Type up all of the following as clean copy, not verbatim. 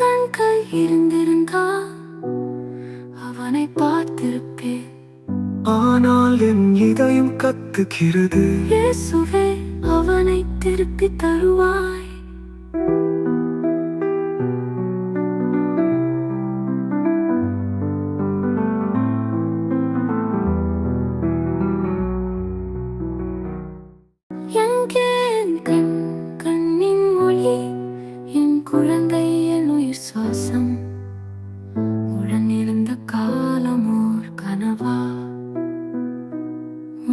கண்கள் இருந்திருந்தா அவனை பார்த்திருப்பேன். ஆனால் என் இதயம் கத்துகிறது, இயேசுவே அவனை திருப்பி தருவாய். எங்கே என் கண்ணின் ஒளி, என் குழந்தை, என் உயிர் சுவாசம், உடனிருந்த காலம் ஓர் கனவா?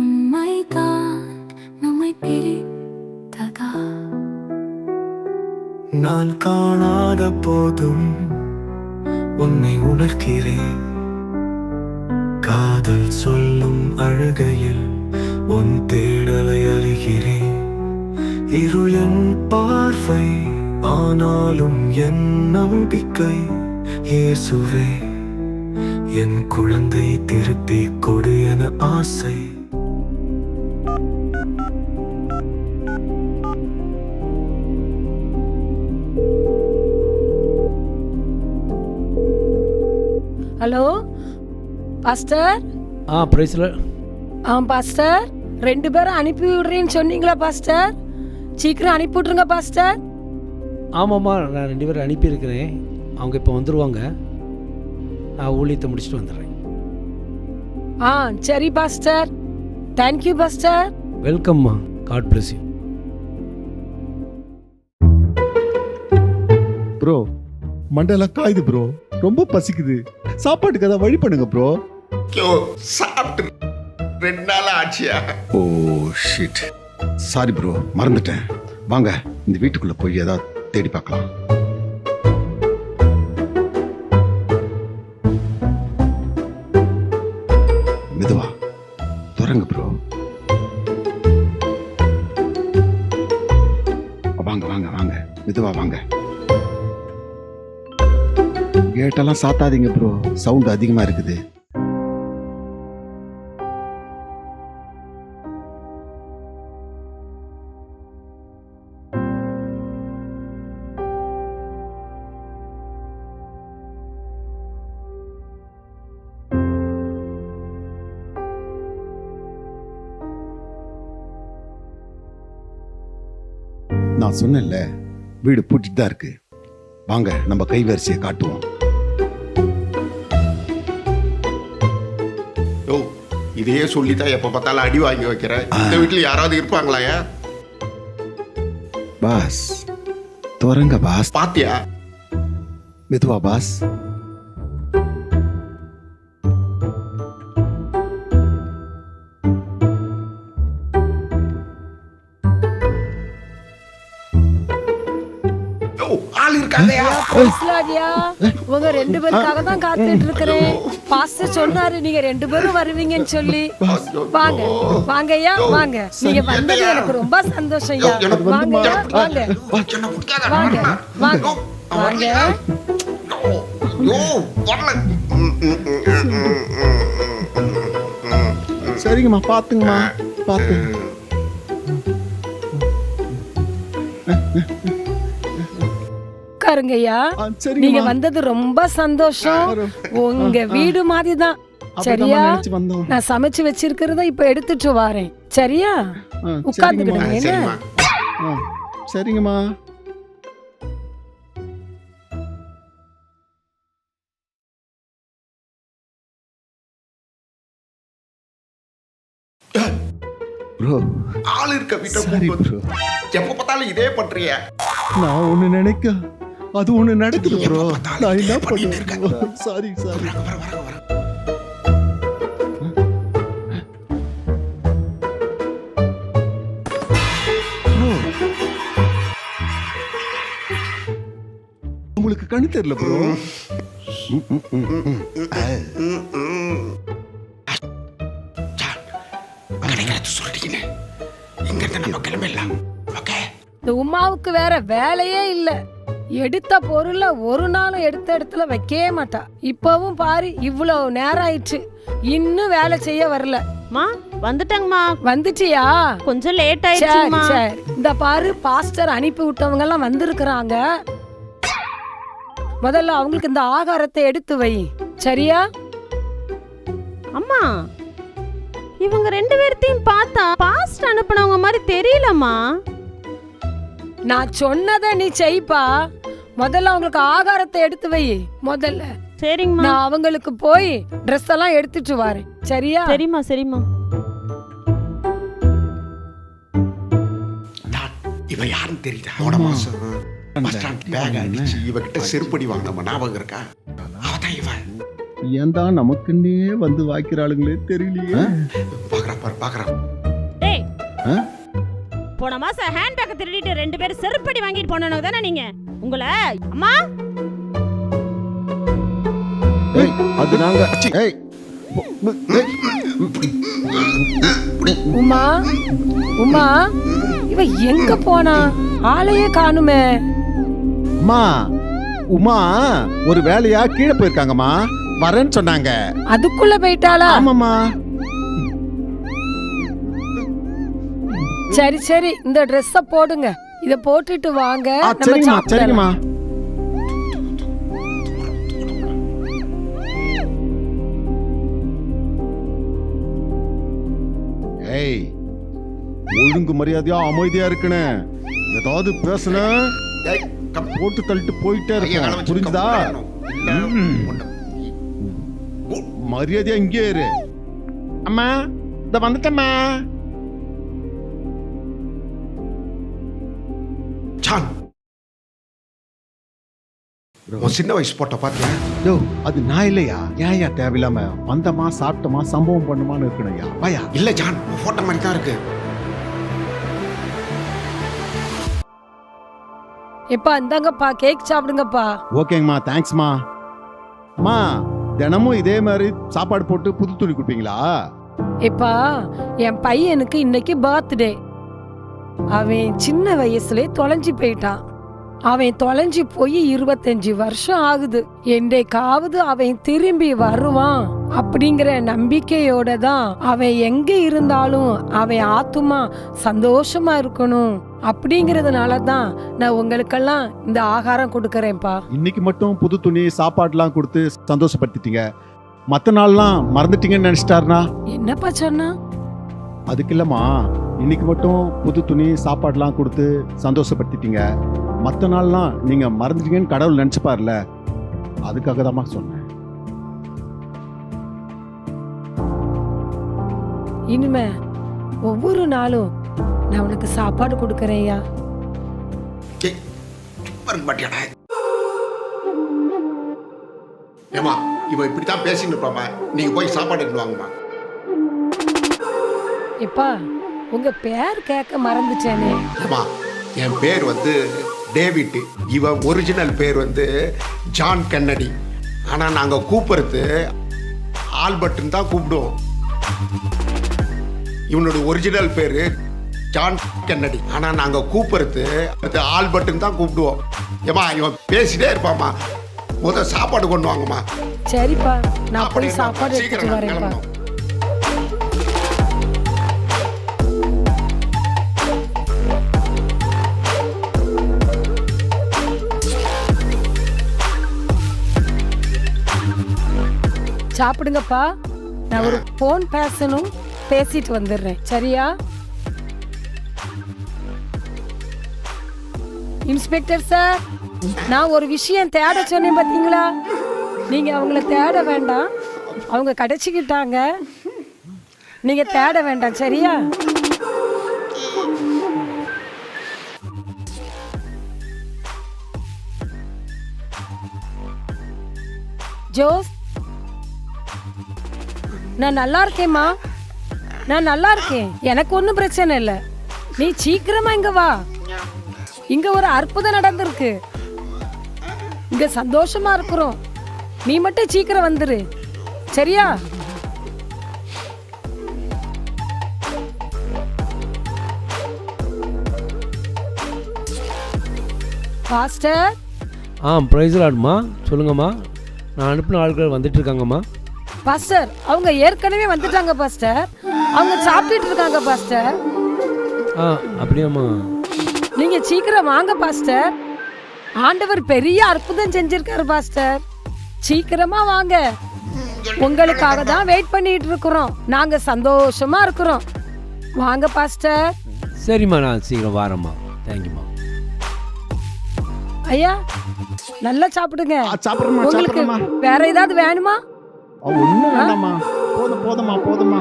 உண்மைதான் நம்மை பிரித்ததா? நான் காணாத போதும் உன்னை உணர்கிறேன். காதல் சொல்லும் அழுகையில் உன் தேடலை அறிகிறேன். இருள் என் பார்வை, ஆனாலும் என் நம்பிக்கை. இயேசுவே என் குழந்தை திருப்பி கொடு என ஆசை. Hello pastor. பிரைஸ்ல பாஸ்டர், 2 பேரும் அனுப்பி விடுறேன்னு சொன்னீங்களா பாஸ்டர்? சீக்கிரம் அனுப்பி விட்ருங்க பாஸ்டர். ஆமாம்மா, நான் 2 பேரும் அனுப்பியிருக்கிறேன். அவங்க இப்போ வந்துடுவாங்க. நான் ஊழியத்தை முடிச்சுட்டு வந்துடுறேன். சரி பாஸ்டர். Thank you pastor. வெல்கம்மா. God bless you. ப்ரோ, மண்டெல்லாம் காயுது ப்ரோ, ரொம்ப பசிக்குது. சாப்பாட்டுக்கு ஏதாவது வழி பண்ணுங்க ப்ரோ. சாப்பிட்டு 2 நாள் ஆச்சியா? ஓ ஷிட், சாரி ப்ரோ, மறந்துட்டேன். வாங்க இந்த வீட்டுக்குள்ள போய் ஏதாவது தேடி பார்க்கலாம். மெதுவா துறங்க ப்ரோ. வாங்க வாங்க வாங்க, மெதுவா வாங்க. கேட்டெல்லாம் சாத்தாதீங்க ப்ரோ, சவுண்ட் அதிகமா இருக்குது. நான் சொன்னேன்ல, வீடு பூட்டிட்டு தான் இருக்கு. வாங்க நம்ம கைவரிசையை காட்டுவோம். இதையே சொல்லித்தான் எப்ப பார்த்தாலும் அடி வாங்கி வைக்கிறேன். இந்த வீட்டுல யாராவது இருப்பாங்களாயா? Pass துறங்க pass. பாத்தியா? மெதுவா பாஸ். ஆள் இருக்காதையா? உங்க 2 பேருக்காக தான் காத்துட்டு இருக்கிறேன். பாஸ்டர் சொன்னாரு நீங்க 2 பேரும் வருவீங்கன்னு சொல்லி. வாங்க வாங்கய்யா, வாங்க. நீங்க வந்தது எனக்கு ரொம்ப சந்தோஷம். வாங்க வாங்க வாங்க வாங்க வாங்க. சரிங்கம்மா, பாத்துங்கம்மா, பாத்து. உட்காருங்கய்யா. நீங்க வந்தது ரொம்ப சந்தோஷம். உங்க வீடு மாதிரி தான். சரியா? நான் சமைச்சு வச்சிருக்கிறத இப்ப எடுத்துட்டு வரேன். சரியா? உட்கார்ந்துக்கிடுங்க. என்ன? சரிங்கம்மா. ப்ரோ, ஆள் இருக்க வீட்டை கூப்பிட்டு எப்ப பார்த்தாலும் இதே பண்றிய. நான் ஒண்ணு நினைக்க அது ஒண்ணு நடக்குது ப்ரோ. நான் என்ன பண்ணுறேன்? Sorry sorry. உங்களுக்கு கண்ணு தெரியல ப்ரோ. இந்த உமாவுக்கு வேற வேலையே இல்ல. எடுத்த பொருள ஒரு நாளும் எடுத்த இடத்துல வைக்கவே மாட்டா. இப்பவும் பாரு, இவ்வளவு நேரம் ஆயிடுச்சு, இன்னும் வேலை செய்ய வரல. மா வந்துட்டங்கம்மா. வந்துட்டியா? கொஞ்சம் லேட் ஆயிடுச்சுமா. இந்த பாரு, பாஸ்டர் அனுப்பி விட்டவங்க எல்லாம் வந்திருக்கிறாங்க. முதல்ல அவங்களுக்கு இந்த ஆகாரத்தை எடுத்து வை. சரியா? அம்மா இவங்க 2 பேர்த்தையும் பார்த்தா பாஸ்ட் அனுப்புனவங்க மாதிரி தெரியலம்மா. நான் சொன்னதை நீ செய்ப்பா. முதல்ல அவங்களுக்கு ஆகாரத்தை எடுத்து வை. முதல்ல சரிங்கம்மா. நான் அவங்களுக்கு போய் ட்ரெஸ் எல்லாம் எடுத்துட்டு வரேன். சரியா? சரிம்மா சரிம்மா. இவன் யாருன்னு தெரியுதா? போன மாசம் பஸ் ஸ்டாண்ட் பேக் அடிச்சு இவகிட்ட செருப்படி வாங்கின ஞாபகம் இருக்கா? அவதான் இவன். ஏன் தான் நமக்குன்னே வந்து வாய்க்கிறாளுங்களே தெரியலையே. பாக்குறான். டேய் ஆ? போன மாசம் ஹேண்ட் பேக் திருடிட்டு 2 பேரும் செருப்படி வாங்கிட்டு போனவங்க தானே நீங்க? உங்களை அம்மா ஏய், அது நாங்க. ஏய், உமா உமா இவ எங்க போனா? ஆளையே காணுமே. அம்மா உமா ஒரு வேலையா கீழே போயிருக்காங்கம்மா, வரேன்னு சொன்னாங்க. அதுக்குள்ள போயிட்டாளா? ஆமாம்மா. சரி சரி, இந்த ட்ரெஸ்ஸ போடுங்க. இத போட்டுட்டு வாங்க. நம்ம சரிங்கம்மா சாப்பிடலாம். சரிங்கம்மா. ஏய், ஒழுங்கு மரியாதையா அமைதியா இருக்கணே. ஏதாவது பேசுன ஏய், கம். போட்டு தள்ளிட்டு போயிட்டே ஐயா, இருக்க. வேலை வச்சு புரிஞ்சுதா? இல்ல, மரியாதையா இங்கே இரு. அம்மா இந்த வந்துட்டம்மா. ஜான், உன் சின்ன வயசு போட்ட பாத்தியா? யோ, அது நான் இல்லையா? ஏன் தேவையில்லாம வந்தமா சாப்பிட்டமா சம்பவம் பண்ணுமான்னு இருக்கணும்யா. வாயா. இல்ல ஜான், உன் போட்ட மாதிரி தான் இருக்கு. எப்பா இந்தாங்கப்பா, கேக் சாப்பிடுங்கப்பா. ஓகேங்கம்மா, தேங்க்ஸ்மா. அம்மா தினமும் இதே மாதிரி சாப்பாடு போட்டு புது துணி கொடுப்பீங்களா? எப்பா என் பையனுக்கு இன்னைக்கு பர்த்டே. அவன் சின்ன வயசுல தொலைஞ்சு போயிட்டான். அவன் தொலைஞ்சு போய் 25 வருஷம் ஆகுது. என்றைக்காவது அவன் திரும்பி வருவான் அப்படிங்கிற நம்பிக்கையோட தான் அவன் எங்க இருந்தாலும் அவன் ஆத்துமா சந்தோஷமா இருக்கணும் அப்படிங்கறதுனால தான் நான் உங்களுக்கெல்லாம் இந்த ஆகாரம் கொடுக்கறேன்ப்பா. இன்னைக்கு மட்டும் புது துணி சாப்பாடுலாம் கொடுத்து சந்தோஷப்படுத்திட்டீங்க. மற்ற நாள்லாம் மறந்துட்டீங்கன்னு நினைச்சிட்டாருனா? என்னப்பா சொன்னா? அதுக்கு இல்லம்மா, இன்னைக்கு மட்டும் புது துணி சாப்பாடுலாம் கொடுத்து சந்தோஷப்படுத்திட்டீங்க. மற்ற நாள்லாம் நீங்க மறந்துட்டீங்கன்னு கடவுள் நினைச்சுப்பார்ல, அதுக்காக தாம்மா சொன்னேன். இனிமே ஒவ்வொரு நாளும் நான் உனக்கு சாப்பாடு கொடுக்கறேன்யா. ஏய், சும்மா இருக்க மாட்டியாடா? ஏமா, இவன் இப்படித்தான் பேசிட்டு இருப்பாமா. நீங்க போய் சாப்பாடு எடுத்து வாங்கம்மா. எப்பா உங்க பேர் கேட்க மறந்துட்டேனே. ஏமா, என் பேர் வந்து டேவிட். இவன் ஒரிஜினல் பேர் வந்து ஜான் கென்னடி. ஆனா நாங்க கூப்பிடுறது ஆல்பர்ட்னு தான் கூப்பிடுவோம். இவனோட ஒரிஜினல் பேரு ஜான் கென்னடி. ஆனா நாங்க கூப்பிடுறது ஆல்பர்ட்னு தான் கூப்பிடுவோம். ஏமா, இவன் பேசிட்டே இருப்பாமா. முதல் சாப்பாடு கொண்டு வாங்கம்மா. சரிப்பா, நான் போய் சாப்பாடு எடுத்துட்டு சீக்கிரம் வரேன்ப்பா. கிளம்பணும். சாப்பிடுங்கப்பா. நான் ஒரு போன் பேசணும், பேசிட்டு வந்துடுறேன். சரியா? இன்ஸ்பெக்டர் சார், நான் ஒரு விஷயம் தேட சொன்னேன் பாத்தீங்களா? நீங்க அவங்கள தேட வேண்டாம், அவங்க கிடைச்சிக்கிட்டாங்க. நீங்க தேட வேண்டாம். சரியா? ஜோஸ், நான் நல்லா இருக்கேம்மா. நான் நல்லா இருக்கேன், எனக்கு ஒன்றும் பிரச்சனை இல்லை. நீ சீக்கிரமா இங்க வா. இங்க ஒரு அற்புதம் நடந்திருக்கு. இங்க சந்தோஷமா இருக்கிறோம். நீ மட்டும் சீக்கிரம் வந்துரு. சரியா? பாஸ்டர். ப்ரைஸ் லார்ட்மா. சொல்லுங்கம்மா. நான் அனுப்பின ஆட்கள் வந்துட்டு இருக்காங்கம்மா. பாஸ்டர், அவங்க ஏற்கனவே வந்துட்டாங்க பாஸ்டர். அவங்க சாப்பிட்டுட்டு இருக்காங்க பாஸ்டர். அப்படியாம்மா? நீங்க சீக்கிரம் வாங்க பாஸ்டர். ஆண்டவர் பெரிய அற்புதம் செஞ்சிருக்காரு பாஸ்டர். சீக்கிரமா வாங்க, உங்களுக்காக தான் வெயிட் பண்ணிட்டு இருக்கிறோம். நாங்க சந்தோஷமா இருக்கிறோம். வாங்க பாஸ்டர். சரிம்மா, நான் சீக்கிரம் வாரம்மா. தேங்க்யூம்மா. ஐயா நல்லா சாப்பிடுங்க. சாப்பிட்றமா உங்களுக்கு சாப்பிட்றமா. வேற ஏதாவது வேணுமா? ஒன்றும் வேண்டாம்மா, போதும்மா போதும்மா.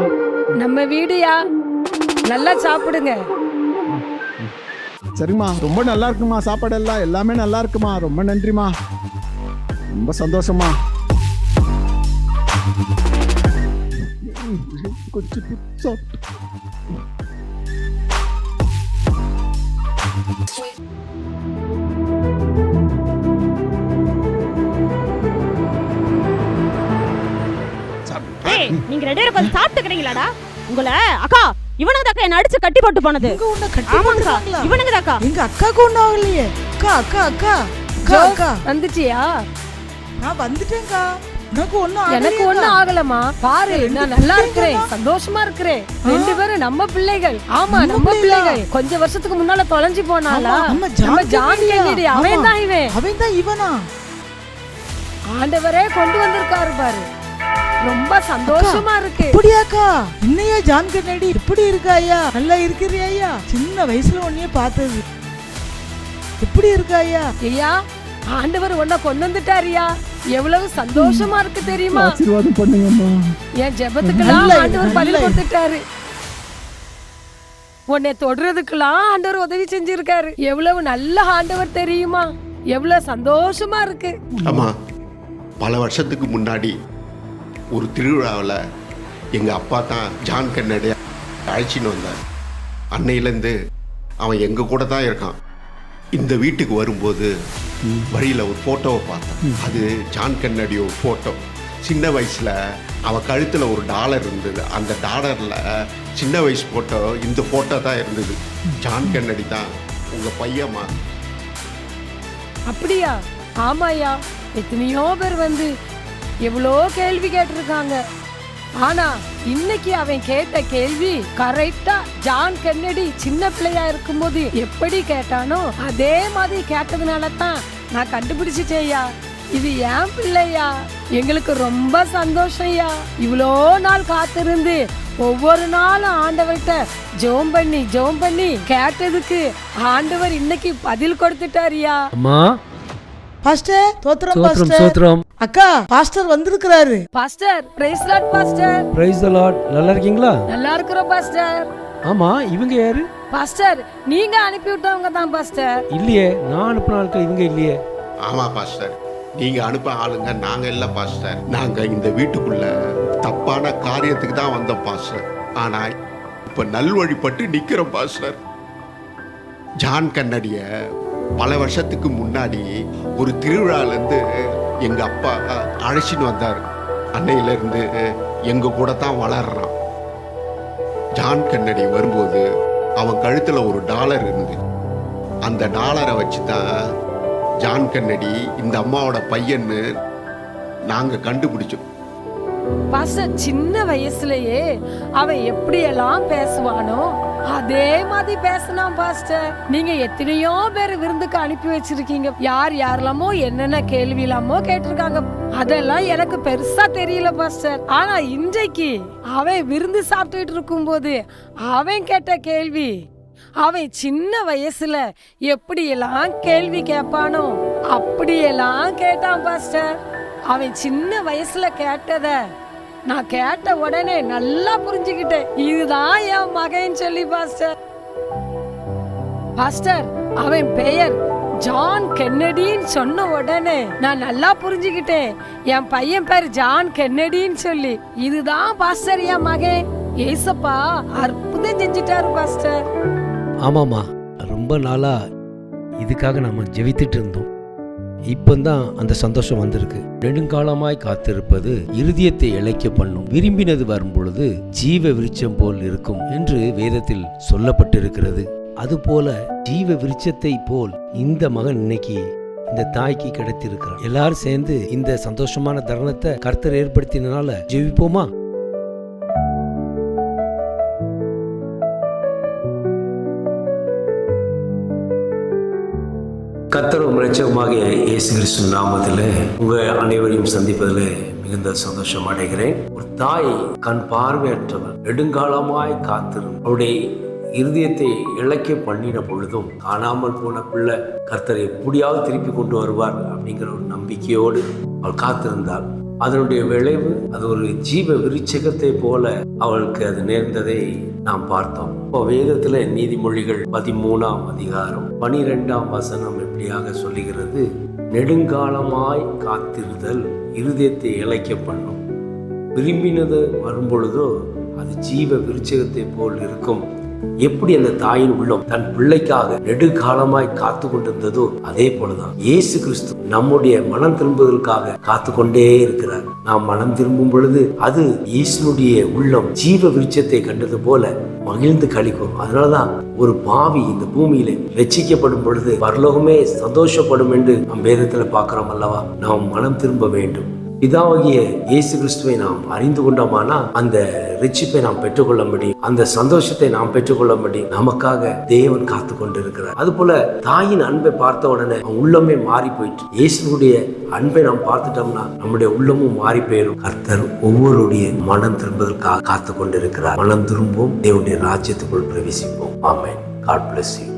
நம்ம வீடுயா, நல்லா சாப்பிடுங்க. சரிம்மா, ரொம்ப நல்லா இருக்குமா சாப்பாடு எல்லாம், எல்லாமே நல்லா இருக்குமா. ரொம்ப நன்றிம்மா, ரொம்ப சந்தோஷமா. கொஞ்சம் சாப்பிட்டு. ஏய், நீங்க ரெண்டு பேரும் கொஞ்சம் சாப்பிட்டுக்கிறீங்களாடா? உங்களை அக்கா இவனுங்க தாக்கா என்ன அடிச்சு கட்டி போட்டு போனது. ஆமாங்கக்கா, இவனுங்க தாக்கா. எங்க அக்காக்கு ஒண்ணும் ஆகலையே. அக்கா அக்கா அக்கா அக்கா அக்கா வந்துட்டியா? நான் வந்துட்டேன்க்கா. உனக்கு ஒண்ணும் எனக்கு ஒண்ணும் ஆகலமா. பாரு, நான் நல்லா இருக்கிறேன், சந்தோஷமா இருக்கிறேன். ரெண்டு பேரும் நம்ம பிள்ளைகள். ஆமா, நம்ம பிள்ளைகள். கொஞ்ச வருஷத்துக்கு முன்னால தொலைஞ்சு போனாலா நம்ம ஜான் கென்னடி. அவன் தான் இவன். அவன் தான் இவனா? ஆண்டவரே கொண்டு வந்திருக்காரு பாரு. ரொம்ப சந்தோஷமா இருக்கு. அப்படியாக்கா? இன்னையா ஜான் கென்னடி எப்படி இருக்காயா? நல்லா இருக்கிறியா? சின்ன வயசுல உன்னைய பார்த்தது. எப்படி இருக்காயா? ஐயா, ஆண்டவர் உன்னை கொண்டு வந்துட்டாரியா. எவ்வளவு சந்தோஷமா இருக்கு தெரியுமா? ஆசீர்வாதம் பண்ணுங்கம்மா. என் ஜெபத்துக்கெல்லாம் ஆண்டவர் பதில் கொடுத்துட்டாரு. உன்னை தொடுறதுக்கெல்லாம் ஆண்டவர் உதவி செஞ்சிருக்காரு. எவ்வளவு நல்ல ஆண்டவர் தெரியுமா? எவ்வளவு சந்தோஷமா இருக்கு. ஆமா, பல வருஷத்துக்கு முன்னாடி ஒரு திருவிழாவில் எங்கள் அப்பா தான் ஜான் கென்னடி அழைச்சின்னு வந்தார். அன்னையிலேருந்து அவன் எங்கள் கூட தான் இருக்கான். இந்த வீட்டுக்கு வரும்போது வழியில் ஒரு ஃபோட்டோவை பார்த்தேன். அது ஜான் கென்னடியோட ஃபோட்டோ. சின்ன வயசில் அவன் கழுத்தில் ஒரு டாலர் இருந்தது. அந்த டாலரில் சின்ன வயசு ஃபோட்டோ, இந்த ஃபோட்டோ தான் இருந்தது. ஜான் கென்னடி தான் உங்கள் பையம்மா. அப்படியா? ஆமாயா, எத்தனையோ பேர் வந்து எவ்வளோ கேள்வி கேட்டிருக்காங்க. ஆனா இன்னைக்கு அவன் கேட்ட கேள்வி கரெக்டா ஜான் கென்னடி சின்ன பிள்ளையா இருக்கும்போது எப்படி கேட்டானோ அதே மாதிரி கேட்டதுனால தான் நான் கண்டுபிடிச்சிட்டேயா. இது ஏன் பிள்ளையா. எங்களுக்கு ரொம்ப சந்தோஷம்யா. இவ்வளோ நாள் காத்திருந்து ஒவ்வொரு நாளும் ஆண்டவர்கிட்ட ஜெபம் பண்ணி கேட்டதுக்கு ஆண்டவர் இன்னைக்கு பதில் கொடுத்துட்டாரியா. அம்மா, பாஸ்டர் தோத்திரம். சோத்ரம் பாஸ்டர் சோத்ரம். அக்கா, பாஸ்டர் வந்திருக்கிறாரு. Pastor, praise lord pastor. Praise the lord. நல்லா இருக்கீங்களா? நல்லா இருக்கிறோம் பாஸ்டர். ஆமா, இவங்க யாரு? பாஸ்டர், நீங்க அனுப்பி விட்டவங்க தான் பாஸ்டர். இல்லையே, நான் அனுப்பின ஆட்கள் இவங்க இல்லையே. ஆமாம் பாஸ்டர், நீங்கள் அனுப்ப ஆளுங்க நாங்கள் இல்லை பாஸ்டர். நாங்கள் இந்த வீட்டுக்குள்ள தப்பான காரியத்துக்கு தான் வந்தோம் பாஸ்டர். ஆனால் இப்போ நல்வழிப்பட்டு நிற்கிறோம் பாஸ்டர். ஜான் கென்னடிய பல வருஷத்துக்கு முன்னாடி ஒரு திருவிழாலேருந்து எங்கள் அப்பா அழைச்சின்னு வந்தார். அன்னையிலேருந்து எங்கள் கூட தான் வளர்றான். ஜான் கென்னடி வரும்போது அவன் கழுத்தில் ஒரு டாலர் இருந்தது. அந்த டாலரை வச்சு தான் ஜான் கென்னடி இந்த அம்மாவோட பையன்னு நாங்கள் கண்டுபிடிச்சோம். பாஸ்டர், சின்ன வயசுலயே அவன் எப்படியெல்லாம் பேசுவானோ அதே மாதிரி பேசினான் பாஸ்டர். நீங்க எத்தனையோ பேர் விருந்துக்கு அனுப்பி வச்சிருக்கீங்க. யார் யாரெல்லாமோ என்னென்ன கேள்வி இல்லாமோ கேட்டிருக்காங்க. அதெல்லாம் எனக்கு பெருசா தெரியல பாஸ்டர். ஆனா இன்றைக்கு அவன் விருந்து சாப்பிட்டுட்டு இருக்கும் போது அவன் கேட்ட கேள்வி, அவன் சின்ன வயசுல எப்படியெல்லாம் கேள்வி கேட்பானோ அப்படியெல்லாம் கேட்டான் பாஸ்டர். அவன் சின்ன வயசுல கேட்டத நான் கேட்ட உடனே நல்லா புரிஞ்சுக்கிட்டேன். இதுதான் என் மகன் சொல்லி பாஸ்டர். பாஸ்டர், அவன் பெயர் ஜான் கென்னடின்னு சொன்ன உடனே நான் நல்லா புரிஞ்சுக்கிட்டேன். என் பையன் பேர் ஜான் கென்னடின்னு சொல்லி. இதுதான் பாஸ்டர் என் மகன். ஏசப்பா அற்புதம் செஞ்சிட்டாரு பாஸ்டர். ஆமாம்மா, ரொம்ப நாளா இதுக்காக நம்ம ஜெபித்துட்டு இருந்தோம். இப்பந்தான் அந்த சந்தோஷம் வந்திருக்கு. நெடுங்காலமாய் காத்திருப்பது இருதயத்தை இளைக்க பண்ணும். விரும்பினது வரும் பொழுது ஜீவ விருட்சம் போல் இருக்கும் என்று வேதத்தில் சொல்லப்பட்டிருக்கிறது. அதுபோல ஜீவ விருட்சத்தை போல் இந்த மகன் இன்னைக்கு இந்த தாய்க்கு கிடைத்திருக்கிறார். எல்லாரும் சேர்ந்து இந்த சந்தோஷமான தருணத்தை கர்த்தர் ஏற்படுத்தினால ஜெபிப்போமா? கர்த்தர் உம்மை இரட்சகமாகிய இயேசு கிறிஸ்து நாமத்தில் உங்கள் அனைவரையும் சந்திப்பதில் மிகுந்த சந்தோஷம் அடைகிறேன். ஒரு தாய் கண் பார்வையற்றவர் நெடுங்காலமாய் காத்திருந்த அவருடைய இருதயத்தை இழைக்க பண்ணின பொழுதும் காணாமல் போன பிள்ளை கர்த்தரை எப்படியாவது திருப்பி கொண்டு வருவார் அப்படிங்கிற ஒரு நம்பிக்கையோடு அவள் காத்திருந்தாள். அதனுடைய விளைவு அது ஒரு ஜீவ விருட்சகத்தை போல அவளுக்கு அது நேர்ந்ததை நாம் பார்த்தோம். இப்போ வேதத்துல நீதிமொழிகள் 13ஆம் அதிகாரம் 12ஆம் வசனம் எப்படியாக சொல்லுகிறது, நெடுங்காலமாய் காத்திருதல் இருதயத்தை இழைக்க பண்ணும், விரும்பினது வரும்பொழுதோ அது ஜீவ விருட்சகத்தை போல் இருக்கும். எப்படி அந்த தாயின் உள்ளம் தன் பிள்ளைக்காக நெடுகாலமாய் காத்து கொண்டிருந்ததோ அதே போலதான் இயேசு கிறிஸ்து நம்முடைய மனம் திரும்புவதற்காக காத்து கொண்டே இருக்கிறார். நாம் மனம் திரும்பும் பொழுது அது இயேசுனுடைய உள்ளம் ஜீவ விருட்சத்தை கண்டது போல மகிழ்ந்து கழிக்கும். அதனாலதான் ஒரு பாவி இந்த பூமியில ரட்சிக்கப்படும் பொழுது பரலோகமே சந்தோஷப்படும் என்று நம் வேதத்துல பார்க்கிறோம் அல்லவா. நாம் மனம் திரும்ப வேண்டும். பிதாவாகிய இயேசு கிறிஸ்துவை நாம் அறிந்து கொண்டோமானா அந்த ரட்சிப்பை நாம் பெற்றுக்கொள்ள முடியும், அந்த சந்தோஷத்தை நாம் பெற்றுக்கொள்ள முடியும். நமக்காக தேவன் காத்து கொண்டிருக்கிறார். அது போல தாயின் அன்பை பார்த்த உடனே உள்ளமே மாறி போயிட்டு இயேசுடைய அன்பை நாம் பார்த்துட்டோம்னா நம்முடைய உள்ளமும் மாறி போயிடும். கர்த்தர் ஒவ்வொருடைய மனம் திரும்புவதற்காக காத்து கொண்டிருக்கிறார். மனம் திரும்புவோம், தேவனுடைய ராஜ்யத்துக்குள் பிரவேசிப்போம். ஆமென். God bless you.